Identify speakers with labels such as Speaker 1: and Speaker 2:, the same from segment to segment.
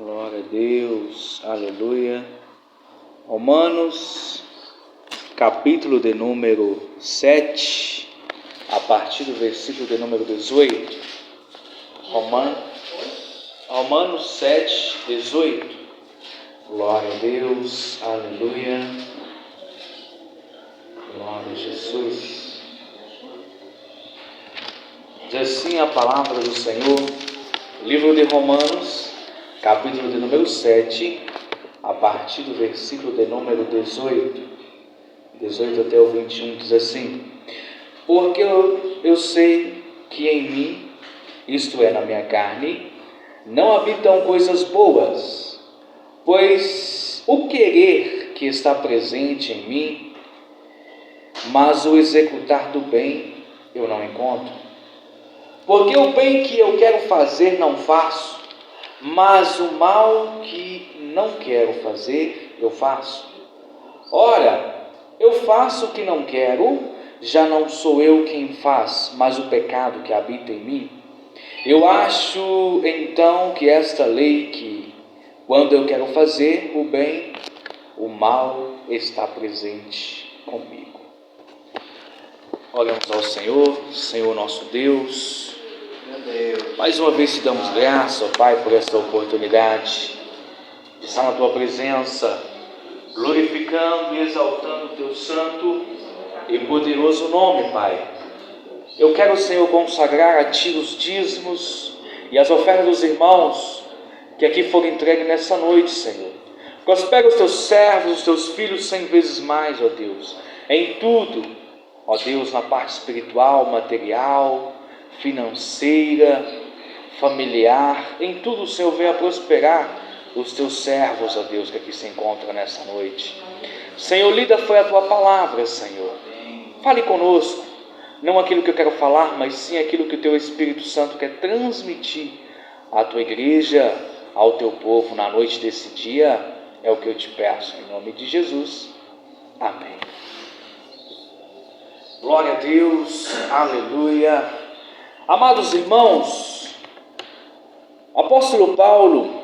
Speaker 1: Glória a Deus, aleluia. Romanos, capítulo de número 7, a partir do versículo de número 18. Romanos 7, 18. Glória a Deus, aleluia. Glória a Jesus. Diz assim a palavra do Senhor, livro de Romanos, capítulo de número 7, a partir do versículo de número 18 até o 21, diz assim: porque eu sei que em mim, isto é, na minha carne, não habitam coisas boas, pois o querer que está presente em mim, mas o executar do bem eu não encontro. Porque o bem que eu quero fazer não faço, mas o mal que não quero fazer eu faço. Ora, eu faço o que não quero, já não sou eu quem faz, mas o pecado que habita em mim. Eu acho então que esta lei que, quando eu quero fazer o bem, o mal está presente comigo. Oremos ao Senhor nosso Deus. Mais uma vez te damos graça, ó Pai, por esta oportunidade de estar na Tua presença, glorificando e exaltando o Teu santo e poderoso nome, Pai. Eu quero, Senhor, consagrar a Ti os dízimos e as ofertas dos irmãos que aqui foram entregues nessa noite, Senhor. Prospera os Teus servos, os Teus filhos 100 vezes mais, ó Deus, em tudo, ó Deus, na parte espiritual, material, financeira, familiar, em tudo o Senhor venha prosperar os Teus servos, ó Deus, que aqui se encontram nessa noite. Senhor, lida foi a Tua palavra, Senhor. Fale conosco, não aquilo que eu quero falar, mas sim aquilo que o Teu Espírito Santo quer transmitir à Tua igreja, ao Teu povo na noite desse dia. É o que eu te peço, em nome de Jesus. Amém. Glória a Deus, aleluia. Amados irmãos, o apóstolo Paulo,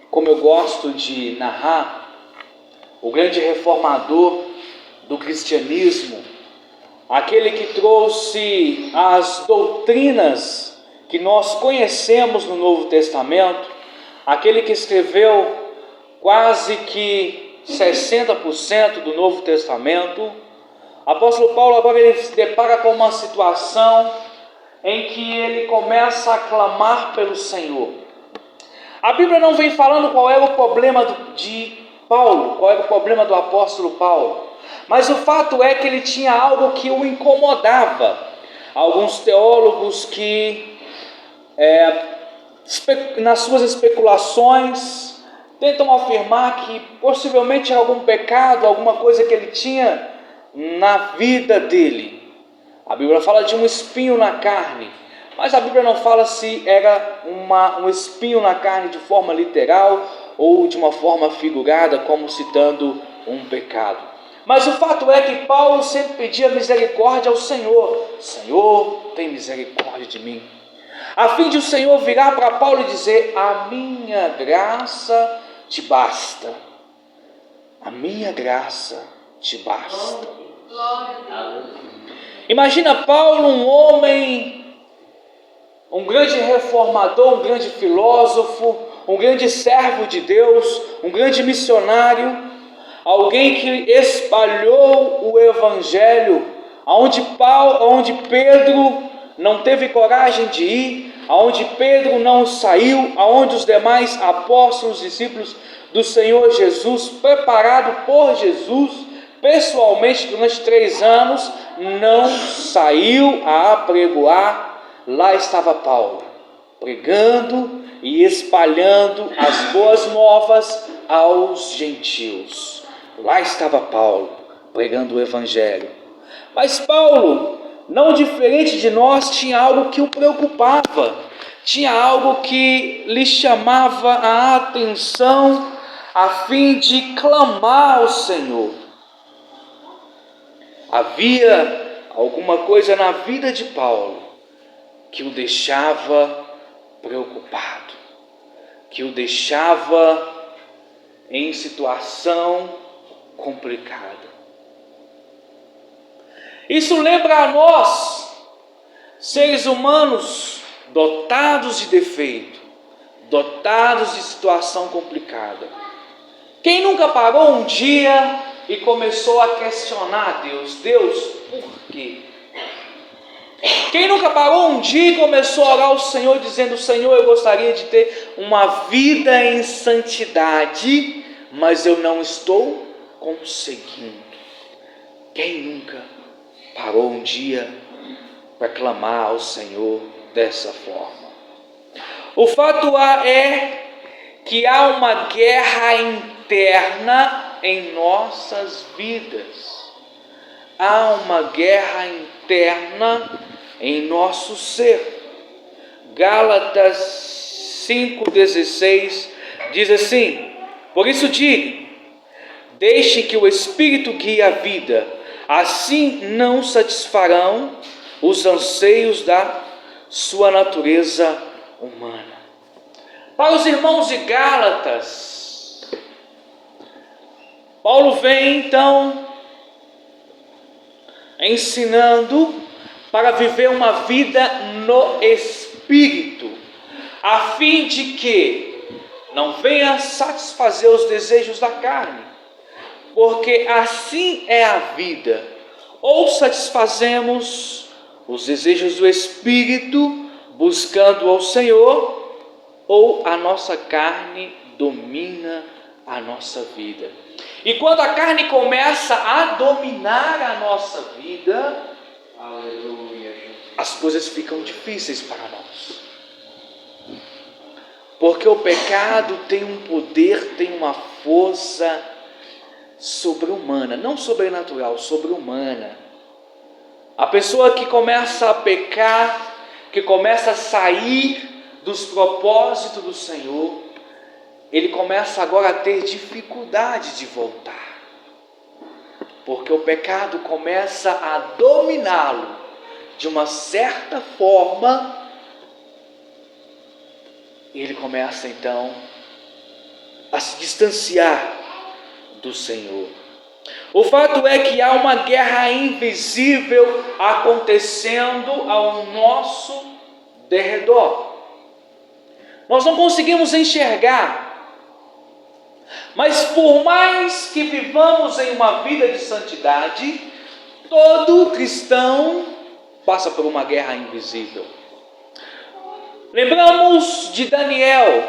Speaker 1: como eu gosto de narrar, o grande reformador do cristianismo, aquele que trouxe as doutrinas que nós conhecemos no Novo Testamento, aquele que escreveu quase que 60% do Novo Testamento, o apóstolo Paulo agora ele se depara com uma situação em que ele começa a clamar pelo Senhor. A Bíblia não vem falando qual era o problema de Paulo, qual era o problema do apóstolo Paulo, mas o fato é que ele tinha algo que o incomodava. Alguns teólogos que, nas suas especulações, tentam afirmar que possivelmente era algum pecado, alguma coisa que ele tinha na vida dele. A Bíblia fala de um espinho na carne, mas a Bíblia não fala se era um espinho na carne de forma literal ou de uma forma figurada, como citando um pecado. Mas o fato é que Paulo sempre pedia misericórdia ao Senhor. Senhor, tem misericórdia de mim. A fim de o Senhor virar para Paulo e dizer: a minha graça te basta. A minha graça te basta. Imagina Paulo, um homem, um grande reformador, um grande filósofo, um grande servo de Deus, um grande missionário, alguém que espalhou o evangelho, aonde Pedro não teve coragem de ir, aonde Pedro não saiu, aonde os demais apóstolos, discípulos do Senhor Jesus, preparado por Jesus, pessoalmente durante 3 anos, não saiu a apregoar. Lá estava Paulo, pregando e espalhando as boas novas aos gentios. Lá estava Paulo, pregando o evangelho. Mas Paulo, não diferente de nós, tinha algo que o preocupava, tinha algo que lhe chamava a atenção, a fim de clamar ao Senhor. Havia alguma coisa na vida de Paulo que o deixava preocupado, que o deixava em situação complicada. Isso lembra a nós, seres humanos dotados de defeito, dotados de situação complicada. Quem nunca parou um dia e começou a questionar Deus? Deus, por quê? Quem nunca parou um dia e começou a orar ao Senhor dizendo: Senhor, eu gostaria de ter uma vida em santidade, mas eu não estou conseguindo. Quem nunca parou um dia para clamar ao Senhor dessa forma? O fato é que há uma guerra interna em nossas vidas. Há uma guerra interna em nosso ser. Gálatas 5,16 diz assim: por isso digo, deixe que o Espírito guie a vida, assim não satisfarão os anseios da sua natureza humana. Para os irmãos de Gálatas, Paulo vem então ensinando para viver uma vida no Espírito, a fim de que não venha satisfazer os desejos da carne, porque assim é a vida: ou satisfazemos os desejos do Espírito, buscando ao Senhor, ou a nossa carne domina a nossa vida. E quando a carne começa a dominar a nossa vida, aleluia, as coisas ficam difíceis para nós. Porque o pecado tem um poder, tem uma força sobre-humana, não sobrenatural, sobre-humana. A pessoa que começa a pecar, que começa a sair dos propósitos do Senhor, ele começa agora a ter dificuldade de voltar, porque o pecado começa a dominá-lo de uma certa forma, e ele começa então a se distanciar do Senhor. O fato é que há uma guerra invisível acontecendo ao nosso derredor. Nós não conseguimos enxergar, mas por mais que vivamos em uma vida de santidade, todo cristão passa por uma guerra invisível. Lembramos de Daniel.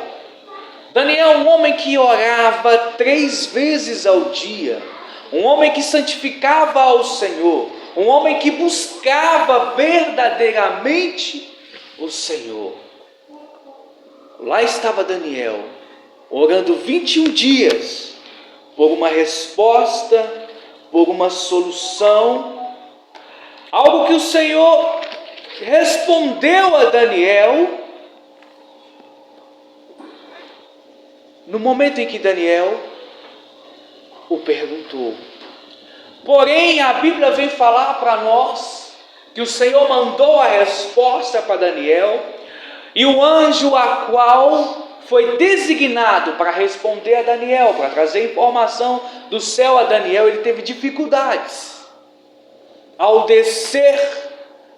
Speaker 1: Daniel, um homem que orava 3 vezes ao dia, um homem que santificava ao Senhor, um homem que buscava verdadeiramente o Senhor. Lá estava Daniel, orando 21 dias por uma resposta, por uma solução, algo que o Senhor respondeu a Daniel no momento em que Daniel o perguntou. Porém, a Bíblia vem falar para nós que o Senhor mandou a resposta para Daniel, e o anjo a qual foi designado para responder a Daniel, para trazer informação do céu a Daniel, ele teve dificuldades ao descer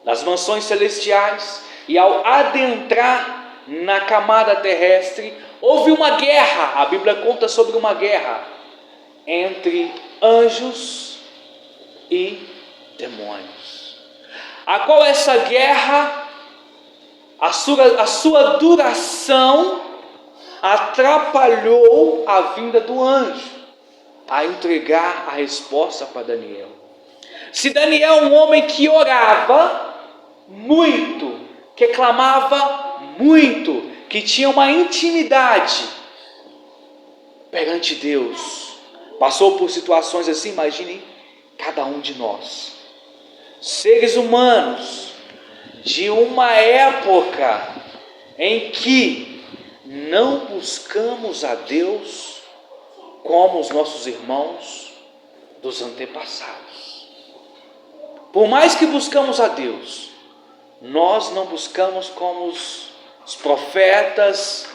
Speaker 1: das mansões celestiais e ao adentrar na camada terrestre. Houve uma guerra, a Bíblia conta sobre uma guerra entre anjos e demônios, a qual essa guerra, a sua duração atrapalhou a vinda do anjo a entregar a resposta para Daniel. Se Daniel, um homem que orava muito, que clamava muito, que tinha uma intimidade perante Deus, passou por situações assim, imaginem cada um de nós, seres humanos de uma época em que não buscamos a Deus como os nossos irmãos dos antepassados. Por mais que buscamos a Deus, nós não buscamos como os profetas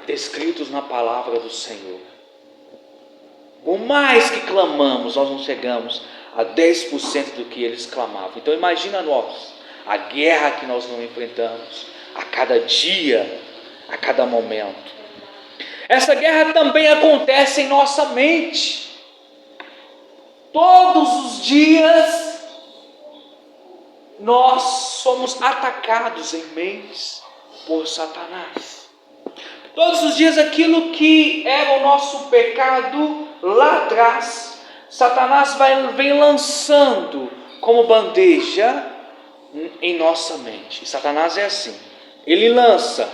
Speaker 1: descritos na palavra do Senhor. Por mais que clamamos, nós não chegamos a 10% do que eles clamavam. Então imagina nós, a guerra que nós não enfrentamos a cada dia, a cada momento. Essa guerra também acontece em nossa mente. Todos os dias nós somos atacados em mentes por Satanás. Todos os dias aquilo que era o nosso pecado lá atrás, Satanás vem lançando como bandeja em nossa mente. Satanás é assim, ele lança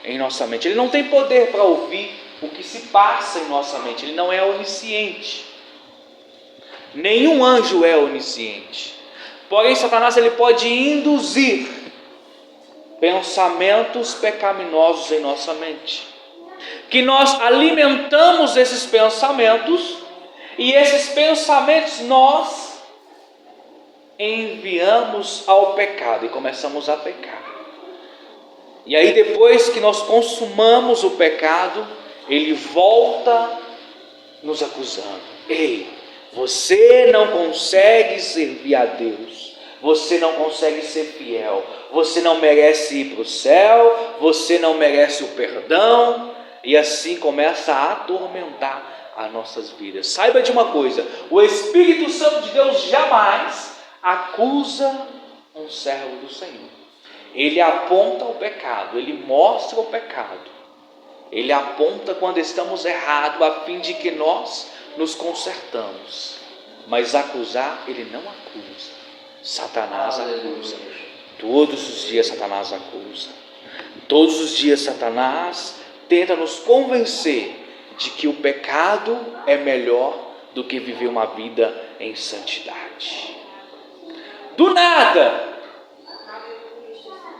Speaker 1: em nossa mente. Ele não tem poder para ouvir o que se passa em nossa mente. Ele não é onisciente. Nenhum anjo é onisciente. Porém, Satanás ele pode induzir pensamentos pecaminosos em nossa mente, que nós alimentamos esses pensamentos, e esses pensamentos nós enviamos ao pecado e começamos a pecar. E aí depois que nós consumamos o pecado, ele volta nos acusando. Ei, você não consegue servir a Deus, você não consegue ser fiel, você não merece ir para o céu, você não merece o perdão, e assim começa a atormentar as nossas vidas. Saiba de uma coisa, o Espírito Santo de Deus jamais acusa um servo do Senhor. Ele aponta o pecado, ele mostra o pecado, ele aponta quando estamos errados, a fim de que nós nos consertamos. Mas acusar, ele não acusa. Satanás acusa. Todos os dias Satanás acusa. Todos os dias Satanás tenta nos convencer de que o pecado é melhor do que viver uma vida em santidade. Do nada,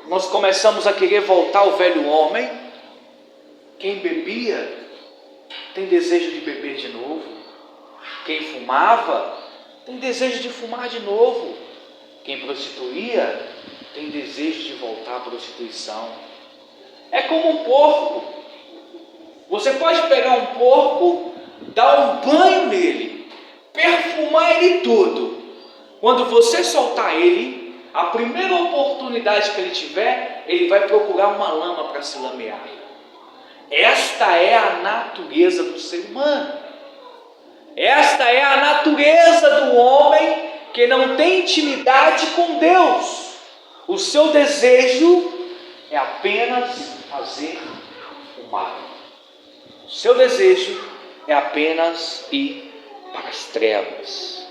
Speaker 1: nós começamos a querer voltar ao velho homem. Quem bebia tem desejo de beber de novo. Quem fumava tem desejo de fumar de novo. Quem prostituía tem desejo de voltar à prostituição. É como um porco. Você pode pegar um porco, dar um banho nele, perfumar ele tudo. Quando você soltar ele, a primeira oportunidade que ele tiver, ele vai procurar uma lama para se lamear. Esta é a natureza do ser humano. Esta é a natureza do homem que não tem intimidade com Deus. O seu desejo é apenas fazer o mal. O seu desejo é apenas ir para as trevas.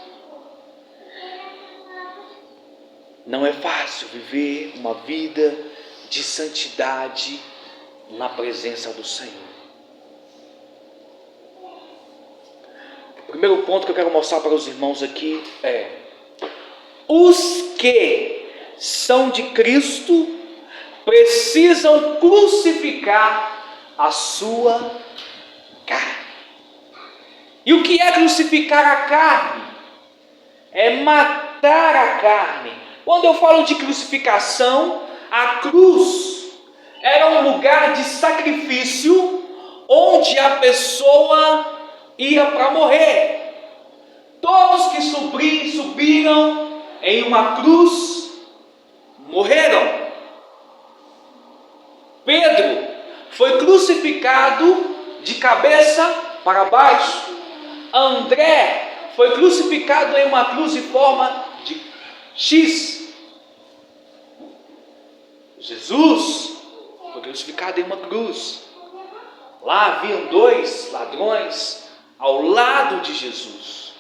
Speaker 1: Não é fácil viver uma vida de santidade na presença do Senhor. O primeiro ponto que eu quero mostrar para os irmãos aqui é: os que são de Cristo precisam crucificar a sua carne. E o que é crucificar a carne? É matar a carne. Quando eu falo de crucificação, a cruz era um lugar de sacrifício onde a pessoa ia para morrer. Todos que subiram em uma cruz morreram. Pedro foi crucificado de cabeça para baixo. André foi crucificado em uma cruz de forma de X. Jesus foi crucificado em uma cruz. Lá haviam 2 ladrões ao lado de Jesus.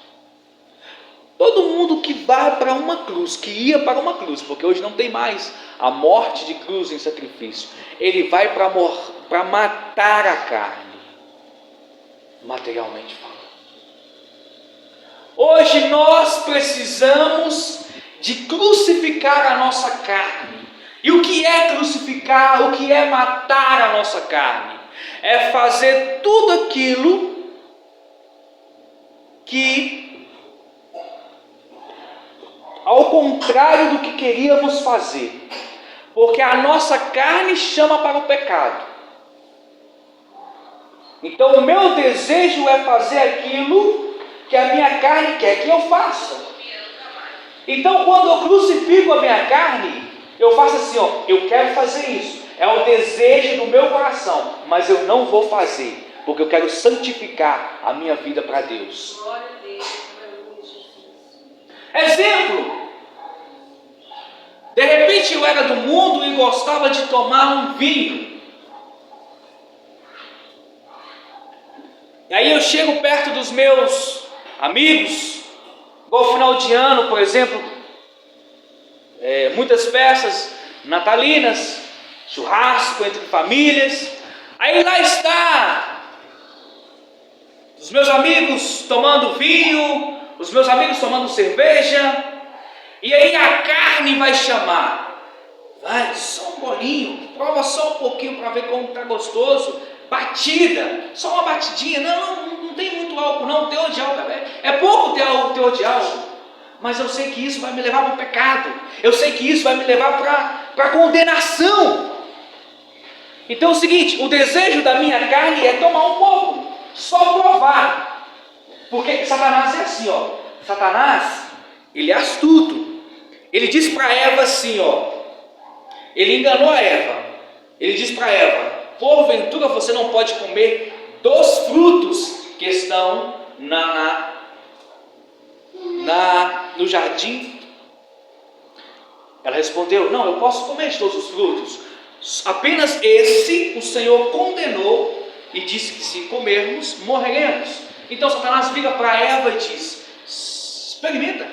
Speaker 1: Todo mundo que vai para uma cruz, que ia para uma cruz, porque hoje não tem mais a morte de cruz em sacrifício, ele vai para matar a carne, materialmente falando. Hoje nós precisamos de crucificar a nossa carne. E o que é crucificar? O que é matar a nossa carne? É fazer tudo aquilo que, ao contrário do que queríamos fazer, porque a nossa carne chama para o pecado. Então o meu desejo é fazer aquilo que a minha carne quer que eu faça. Então quando eu crucifico a minha carne, eu faço assim, eu quero fazer isso, é o desejo do meu coração, mas eu não vou fazer, porque eu quero santificar a minha vida para Deus. Exemplo, de repente eu era do mundo e gostava de tomar um vinho. E aí eu chego perto dos meus amigos, igual final de ano, por exemplo, muitas festas natalinas, churrasco entre famílias. Aí lá está os meus amigos tomando vinho, os meus amigos tomando cerveja, e aí a carne vai chamar: vai, só um bolinho, prova só um pouquinho para ver como está gostoso. Batida, só uma batidinha, não tem muito álcool não, o teor de álcool é pouco o teor de álcool, mas eu sei que isso vai me levar para o pecado, eu sei que isso vai me levar para a condenação. Então é o seguinte, o desejo da minha carne é tomar um pouco, só provar, porque Satanás é assim, Satanás, ele é astuto, ele disse para Eva assim, ele enganou a Eva, ele disse para Eva: porventura você não pode comer dos frutos que estão no jardim? Ela respondeu: não, eu posso comer de todos os frutos, apenas esse o Senhor condenou e disse que se comermos, morreremos. Então Satanás vira para Eva e diz: experimenta,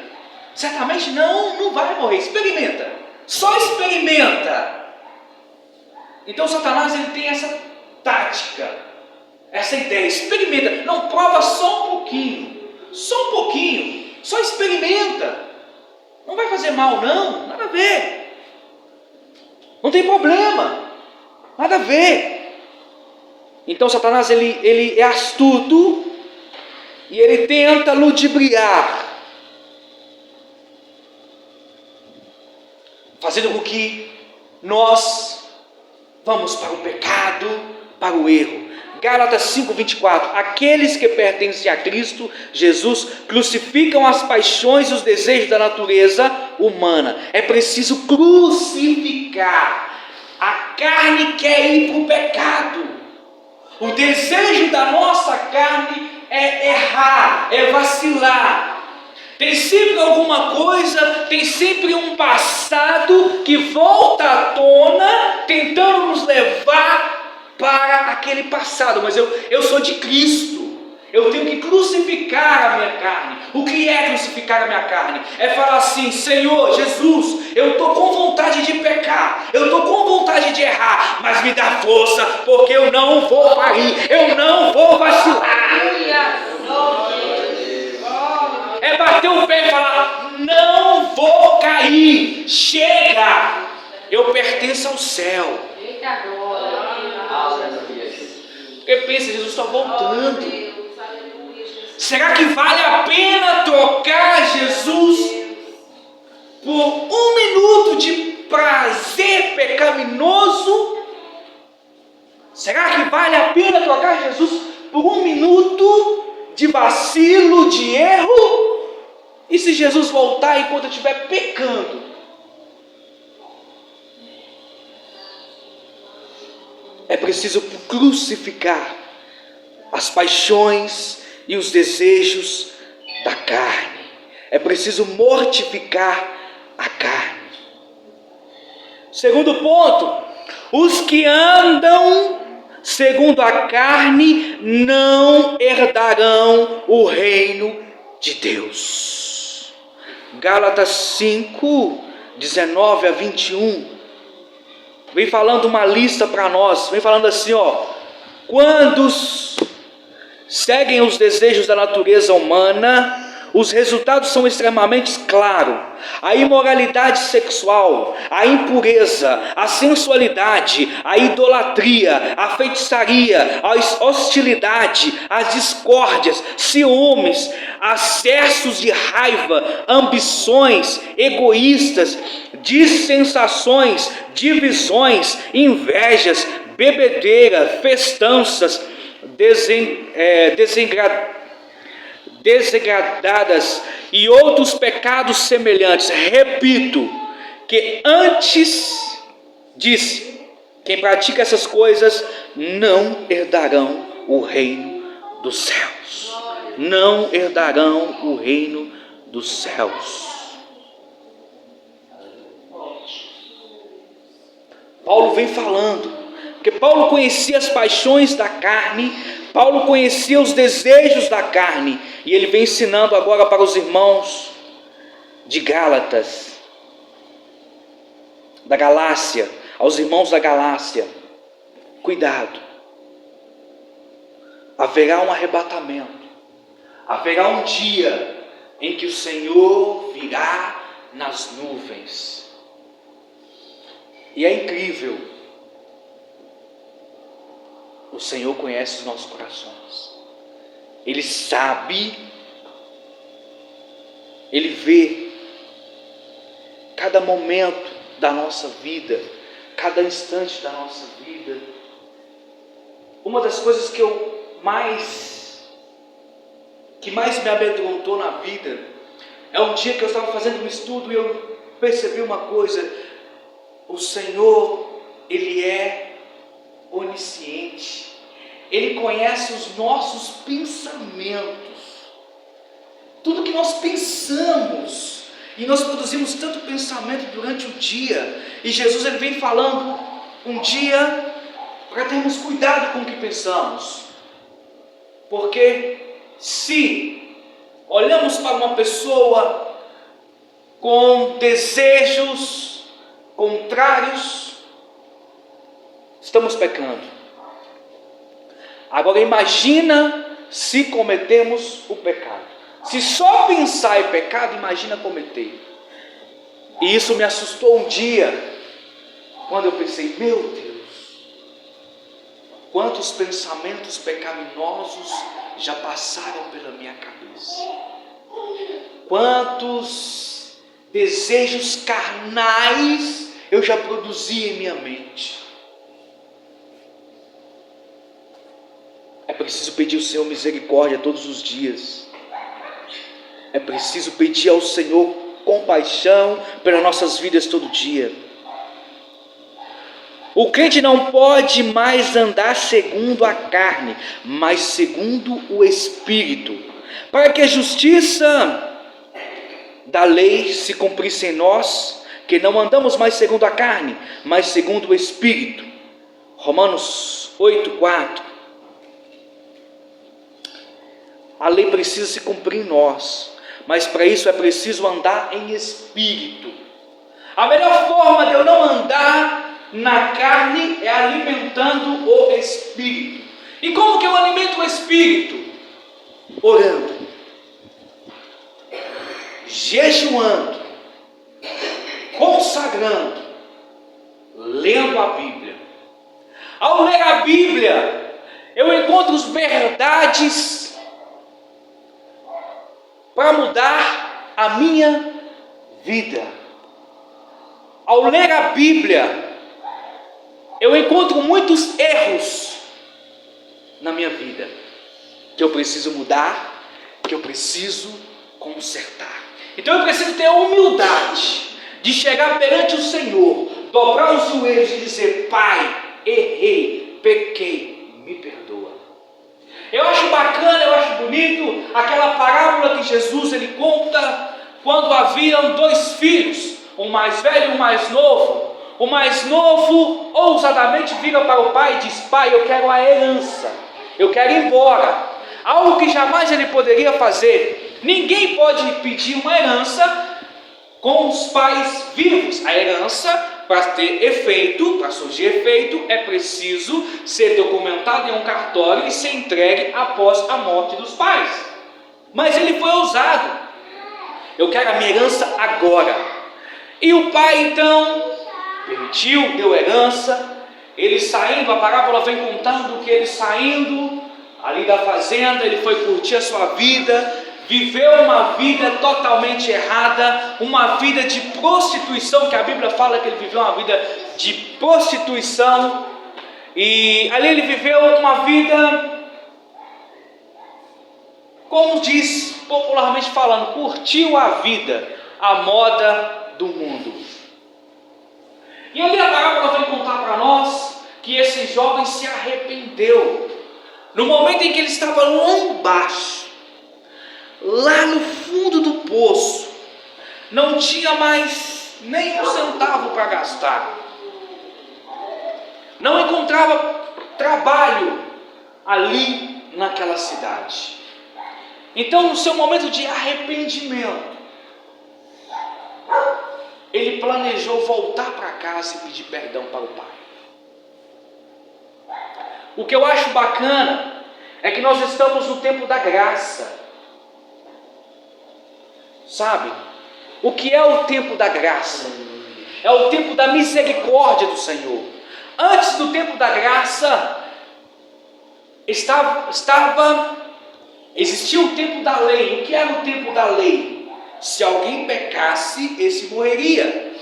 Speaker 1: certamente não vai morrer, experimenta, só experimenta. Então Satanás ele tem essa tática, essa ideia: experimenta, não, prova só um pouquinho, só experimenta, não vai fazer mal não, nada a ver, não tem problema, nada a ver. Então Satanás ele é astuto e ele tenta ludibriar, fazendo com que nós vamos para o pecado, para o erro. Gálatas 5:24: aqueles que pertencem a Cristo Jesus crucificam as paixões e os desejos da natureza humana. É preciso crucificar. A carne quer ir para o pecado. O desejo da nossa carne é errar, é vacilar. Tem sempre alguma coisa, tem sempre um passado que volta à tona, tentando nos levar para aquele passado. Mas eu sou de Cristo, eu tenho que crucificar a minha carne. O que é crucificar a minha carne? É falar assim: Senhor Jesus, eu estou com vontade de pecar, eu estou com vontade de errar, mas me dá força, porque eu não vou cair, eu não vou vacilar. É bater o pé e falar: não vou cair, chega, eu pertenço ao céu. Porque pensa, Jesus está voltando. Será que vale a pena trocar Jesus por um minuto de prazer pecaminoso? Será que vale a pena trocar Jesus por um minuto de vacilo, de erro? E se Jesus voltar enquanto eu estiver pecando? É preciso crucificar as paixões e os desejos da carne. É preciso mortificar a carne. Segundo ponto: os que andam segundo a carne não herdarão o reino de Deus. Gálatas 5, 19 a 21. Vem falando uma lista para nós, vem falando assim, quando seguem os desejos da natureza humana, os resultados são extremamente claros: a imoralidade sexual, a impureza, a sensualidade, a idolatria, a feitiçaria, a hostilidade, as discórdias, ciúmes, acessos de raiva, ambições egoístas, dissensações, divisões, invejas, bebedeira, festanças, desengradadas e outros pecados semelhantes. Repito que antes disse: quem pratica essas coisas não herdarão o reino dos céus. Não herdarão o reino dos céus. Paulo vem falando, porque Paulo conhecia as paixões da carne, Paulo conhecia os desejos da carne, e ele vem ensinando agora para os irmãos de Gálatas, da Galácia, aos irmãos da Galácia: cuidado, haverá um arrebatamento, haverá um dia em que o Senhor virá nas nuvens. E é incrível, o Senhor conhece os nossos corações, Ele sabe, Ele vê cada momento da nossa vida, cada instante da nossa vida. Uma das coisas que mais me amedrontou na vida é um dia que eu estava fazendo um estudo e eu percebi uma coisa: o Senhor, Ele é onisciente, Ele conhece os nossos pensamentos, tudo que nós pensamos, e nós produzimos tanto pensamento durante o dia, e Jesus ele vem falando um dia para termos cuidado com o que pensamos, porque se olhamos para uma pessoa com desejos contrários, estamos pecando. Agora imagina se cometemos o pecado. Se só pensar em pecado, imagina cometer. E isso me assustou um dia, quando eu pensei: meu Deus, quantos pensamentos pecaminosos já passaram pela minha cabeça, quantos desejos carnais eu já produzi em minha mente. É preciso pedir ao Senhor misericórdia todos os dias. É preciso pedir ao Senhor compaixão pelas nossas vidas todo dia. O crente não pode mais andar segundo a carne, mas segundo o Espírito, para que a justiça da lei se cumprisse em nós, que não andamos mais segundo a carne, mas segundo o Espírito. Romanos 8:4. A lei precisa se cumprir em nós, mas para isso é preciso andar em Espírito. A melhor forma de eu não andar na carne é alimentando o Espírito. E como que eu alimento o Espírito? Orando, jejuando, consagrando, lendo a Bíblia. Ao ler a Bíblia, eu encontro as verdades para mudar a minha vida. Ao ler a Bíblia, eu encontro muitos erros na minha vida, que eu preciso mudar, que eu preciso consertar. Então eu preciso ter a humildade de chegar perante o Senhor, dobrar os joelhos e dizer: Pai, errei, pequei, me perdoa. Eu acho bacana, eu acho bonito aquela parábola que Jesus ele conta quando haviam dois filhos, um mais velho e um mais novo. O mais novo ousadamente vira para o pai e diz: Pai, eu quero a herança, eu quero ir embora. Algo que jamais ele poderia fazer. Ninguém pode pedir uma herança com os pais vivos. A herança, para ter efeito, para surgir efeito, é preciso ser documentado em um cartório e ser entregue após a morte dos pais. Mas ele foi ousado: eu quero a minha herança agora. E o pai então permitiu, deu herança. Ele saindo, a parábola vem contando que ele saindo ali da fazenda, ele foi curtir a sua vida, viveu uma vida totalmente errada, uma vida de prostituição, que a Bíblia fala que ele viveu uma vida de prostituição, e ali ele viveu uma vida como diz popularmente falando, curtiu a vida, a moda do mundo. E ali a parábola vem contar para nós que esse jovem se arrependeu. No momento em que ele estava lá embaixo, lá no fundo do poço, não tinha mais nem um centavo para gastar, não encontrava trabalho ali naquela cidade. Então, no seu momento de arrependimento, ele planejou voltar para casa e pedir perdão para o pai. O que eu acho bacana é que nós estamos no tempo da graça. Sabe? O que é o tempo da graça? É o tempo da misericórdia do Senhor. Antes do tempo da graça, existia o tempo da lei. O que era o tempo da lei? Se alguém pecasse, esse morreria.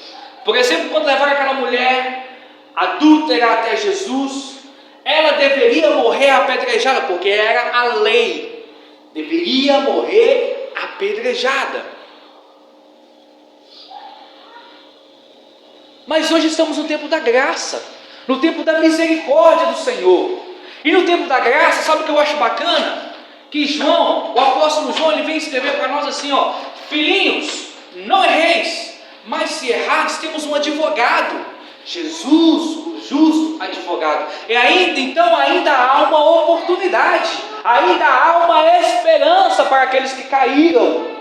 Speaker 1: Por exemplo, quando levaram aquela mulher adúltera até Jesus, ela deveria morrer apedrejada, porque era a lei. Deveria morrer apedrejada. Mas hoje estamos no tempo da graça, no tempo da misericórdia do Senhor. E no tempo da graça, sabe o que eu acho bacana? Que João, o apóstolo João, ele vem escrever para nós assim, ó: filhinhos, não erreis, mas se errares, temos um advogado, Jesus, o justo advogado. E ainda há uma oportunidade, ainda há uma esperança para aqueles que caíram.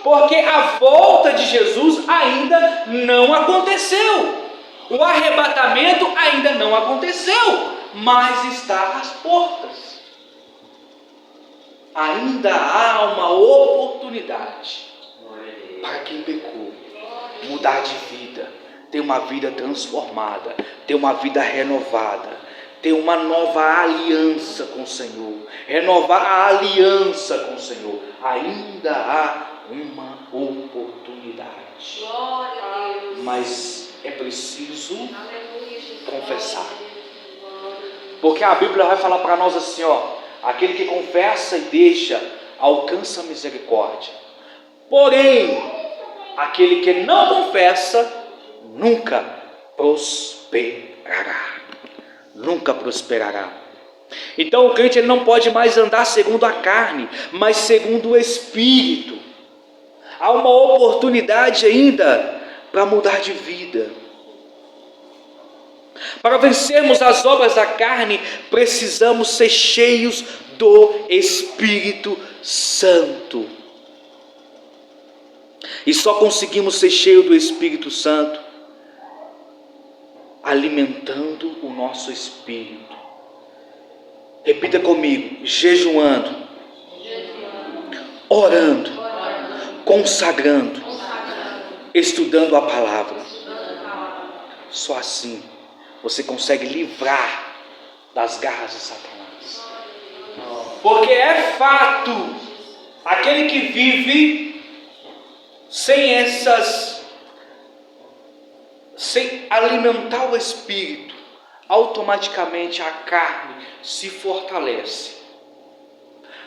Speaker 1: Porque a volta de Jesus ainda não aconteceu. O arrebatamento ainda não aconteceu, mas está às portas. Ainda há uma oportunidade para quem pecou mudar de vida, ter uma vida transformada, ter uma vida renovada, ter uma nova aliança com o Senhor, renovar a aliança com o Senhor. Ainda há uma oportunidade, mas é preciso confessar, porque a Bíblia vai falar para nós assim, ó: aquele que confessa e deixa alcança a misericórdia, porém aquele que não confessa nunca prosperará. Nunca prosperará. Então o crente, ele não pode mais andar segundo a carne, mas segundo o Espírito. Há uma oportunidade ainda para mudar de vida. Para vencermos as obras da carne, precisamos ser cheios do Espírito Santo. E só conseguimos ser cheios do Espírito Santo alimentando o nosso espírito. Repita comigo: jejuando, orando, consagrando, estudando a palavra. Só assim você consegue livrar das garras de Satanás. Porque é fato, aquele que vive sem alimentar o espírito, automaticamente a carne se fortalece.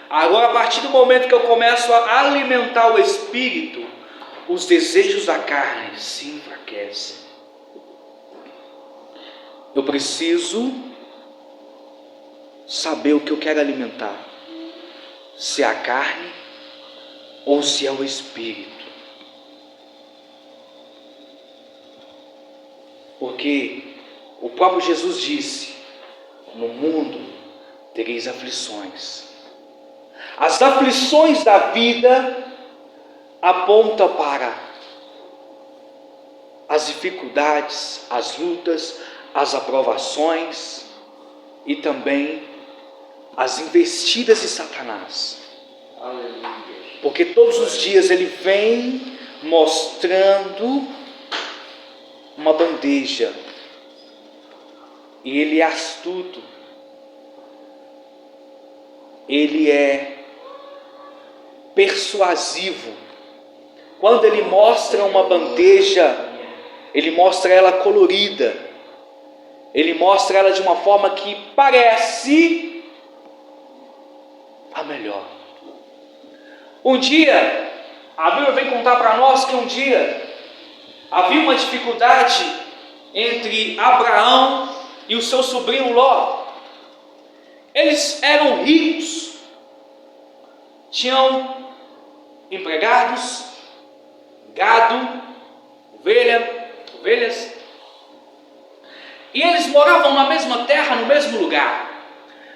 Speaker 1: Agora, a partir do momento que eu começo a alimentar o espírito, os desejos da carne se enfraquecem. Eu preciso saber o que eu quero alimentar, se é a carne ou se é o espírito. Porque o próprio Jesus disse: no mundo tereis aflições. As aflições da vida apontam para as dificuldades, as lutas, as aprovações e também as investidas de Satanás. Porque todos os dias ele vem mostrando uma bandeja, e ele é astuto, ele é persuasivo. Quando ele mostra uma bandeja, ele mostra ela colorida, ele mostra ela de uma forma que parece a melhor. Um dia, a Bíblia vem contar para nós que um dia havia uma dificuldade entre Abraão e o seu sobrinho Ló. Eles eram ricos, tinham empregados, gado, ovelhas, e eles moravam na mesma terra, no mesmo lugar.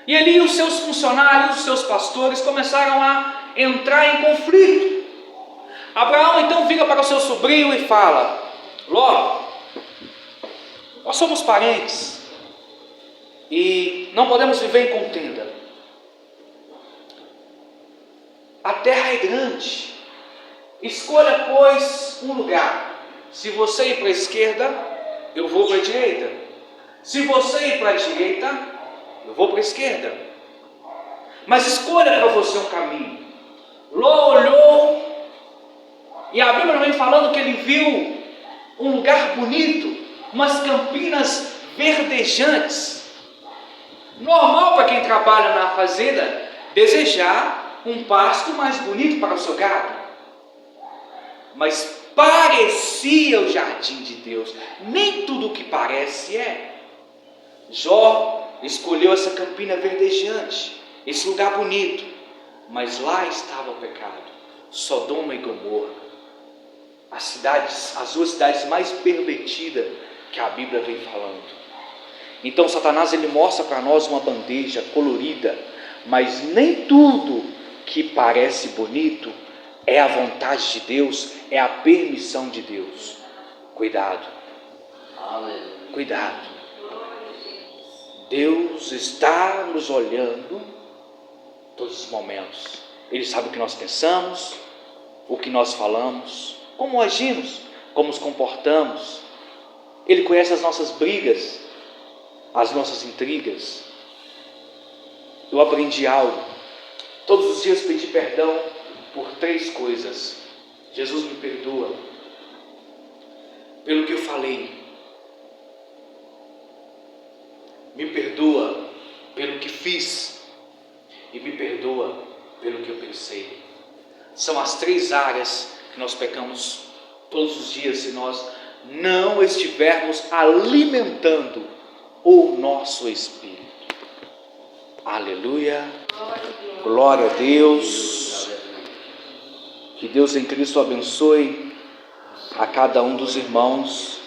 Speaker 1: E ali os seus funcionários, os seus pastores começaram a entrar em conflito. Abraão então vira para o seu sobrinho e fala: Ló, nós somos parentes e não podemos viver em contenda. A terra é grande, escolha pois um lugar. Se você ir para a esquerda, eu vou para a direita. Se você ir para a direita, eu vou para a esquerda. Mas escolha para você um caminho. Ló olhou, e a Bíblia vem falando que ele viu um lugar bonito, umas campinas verdejantes. Normal para quem trabalha na fazenda desejar um pasto mais bonito para o seu gado. Mas parecia o jardim de Deus. Nem tudo o que parece é. Jó escolheu essa campina verdejante, esse lugar bonito, mas lá estava o pecado. Sodoma e Gomorra, as duas cidades mais pervertidas que a Bíblia vem falando. Então Satanás ele mostra para nós uma bandeja colorida, mas nem tudo que parece bonito é a vontade de Deus, é a permissão de Deus. Cuidado, cuidado. Deus está nos olhando todos os momentos. Ele sabe o que nós pensamos, o que nós falamos, como agimos, como nos comportamos. Ele conhece as nossas brigas, as nossas intrigas. Eu aprendi algo. Todos os dias pedi perdão por 3 coisas. Jesus me perdoa pelo que eu falei. Me perdoa pelo que fiz e me perdoa pelo que eu pensei. São as 3 áreas que nós pecamos todos os dias se nós não estivermos alimentando o nosso espírito. Aleluia, glória a Deus. Que Deus em Cristo abençoe a cada um dos irmãos.